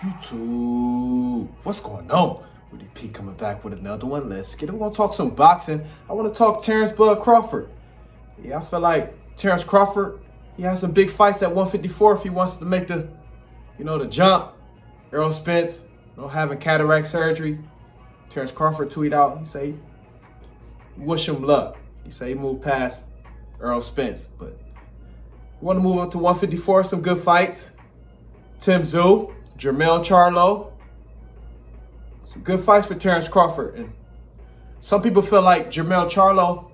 YouTube, what's going on? WittyP coming back with another one. Let's get it. We're gonna talk some boxing. I want to talk Terence Crawford. Yeah, I feel like Terence Crawford, he has some big fights at 154 if he wants to make the, the jump. Errol Spence, having cataract surgery. Terence Crawford tweet out, he say, wish him luck. He say he moved past Errol Spence, but you want to move up to 154, some good fights. Tszyu, Jermell, Charlo. Some good fights for Terence Crawford. And some people feel like Jermell Charlo,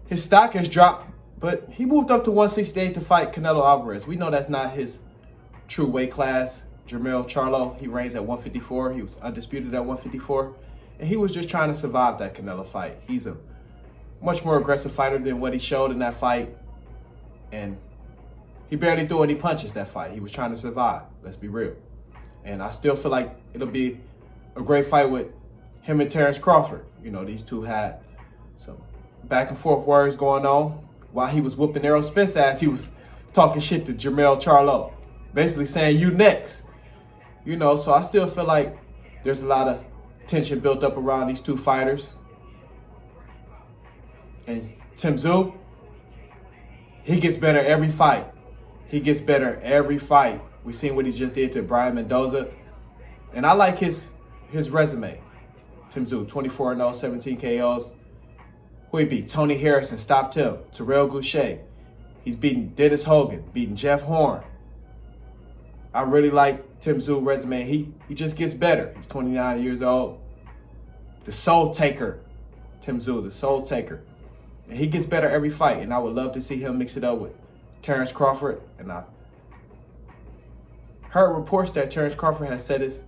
his stock has dropped, but he moved up to 168 to fight Canelo Alvarez. We know that's not his true weight class. Jermell Charlo, he reigns at 154. He was undisputed at 154. And he was just trying to survive that Canelo fight. He's a much more aggressive fighter than what he showed in that fight. And he barely threw any punches that fight. He was trying to survive. Let's be real. And I still feel like it'll be a great fight with him and Terence Crawford. These two had some back and forth words going on. While he was whooping Errol Spence ass, he was talking shit to Jermell Charlo. Basically saying, you next. So I still feel like there's a lot of tension built up around these two fighters. And Tszyu, he gets better every fight. He gets better every fight. We've seen what he just did to Brian Mendoza. And I like his resume. Tszyu, 24-0, 17 KOs. Who he beat? Tony Harrison, stopped him. Terrell Goucher. He's beaten Dennis Hogan, beaten Jeff Horn. I really like Tszyu resume. He just gets better. He's 29 years old. The soul taker. Tszyu, the soul taker. And he gets better every fight. And I would love to see him mix it up with Terence Crawford. And I heard reports that Terence Crawford has set his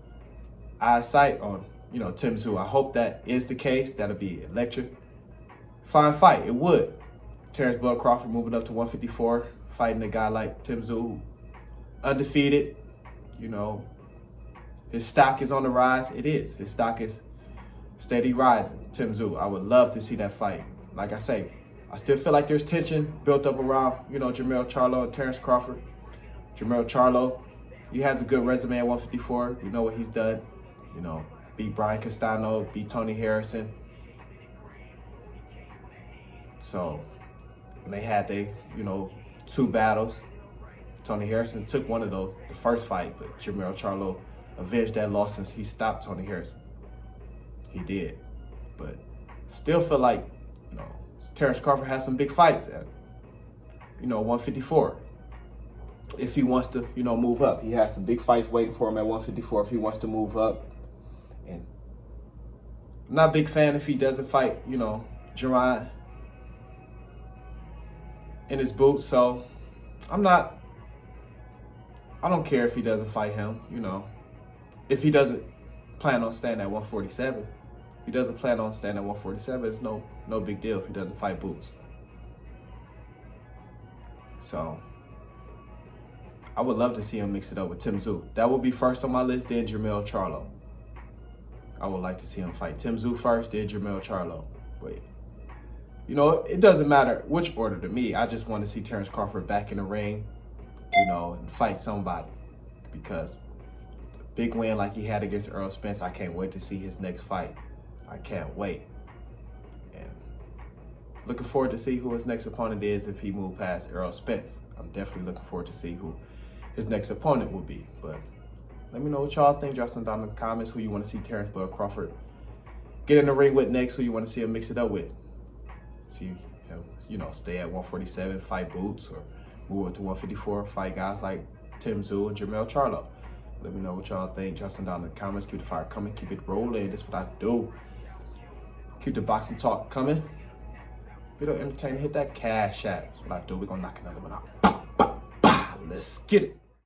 eyesight on, Tszyu. I hope that is the case. That'll be electric. Fine fight. It would. Terence Crawford moving up to 154, fighting a guy like Tszyu, undefeated. His stock is on the rise. It is. His stock is steady rising. Tszyu, I would love to see that fight. Like I say, I still feel like there's tension built up around, Jermell Charlo and Terence Crawford. Jermell Charlo, he has a good resume at 154. We know what he's done. Beat Brian Castano, beat Tony Harrison. So, when they had two battles, Tony Harrison took one of those, the first fight, but Jermell Charlo avenged that loss since he stopped Tony Harrison. He did. But still feel like, Terence Crawford has some big fights at, 154. If he wants to, move up. He has some big fights waiting for him at 154 if he wants to move up. And I'm not a big fan if he doesn't fight, Jermell in his boots. So I don't care if he doesn't fight him, If he doesn't plan on staying at 147. If he doesn't plan on staying at 147, it's no big deal if he doesn't fight Boots. So I would love to see him mix it up with Tszyu. That would be first on my list, then Jermell Charlo. I would like to see him fight Tszyu first, then Jermell Charlo. But it doesn't matter which order to me. I just want to see Terence Crawford back in the ring, and fight somebody. Because big win like he had against Errol Spence, I can't wait to see his next fight. I can't wait. And looking forward to see who his next opponent is if he moved past Errol Spence. I'm definitely looking forward to see who his next opponent will be. But let me know what y'all think. Drop some down in the comments who you want to see Terence Crawford get in the ring with next, who you want to see him mix it up with. See him, stay at 147, fight Boots, or move up to 154, fight guys like Tszyu and Jermell Charlo. Let me know what y'all think. Drop some down in the comments. Keep the fire coming. Keep it rolling. That's what I do. Keep the boxing talk coming. Video entertaining. Hit that cash app. That's what I do. We're going to knock another one out. Let's get it.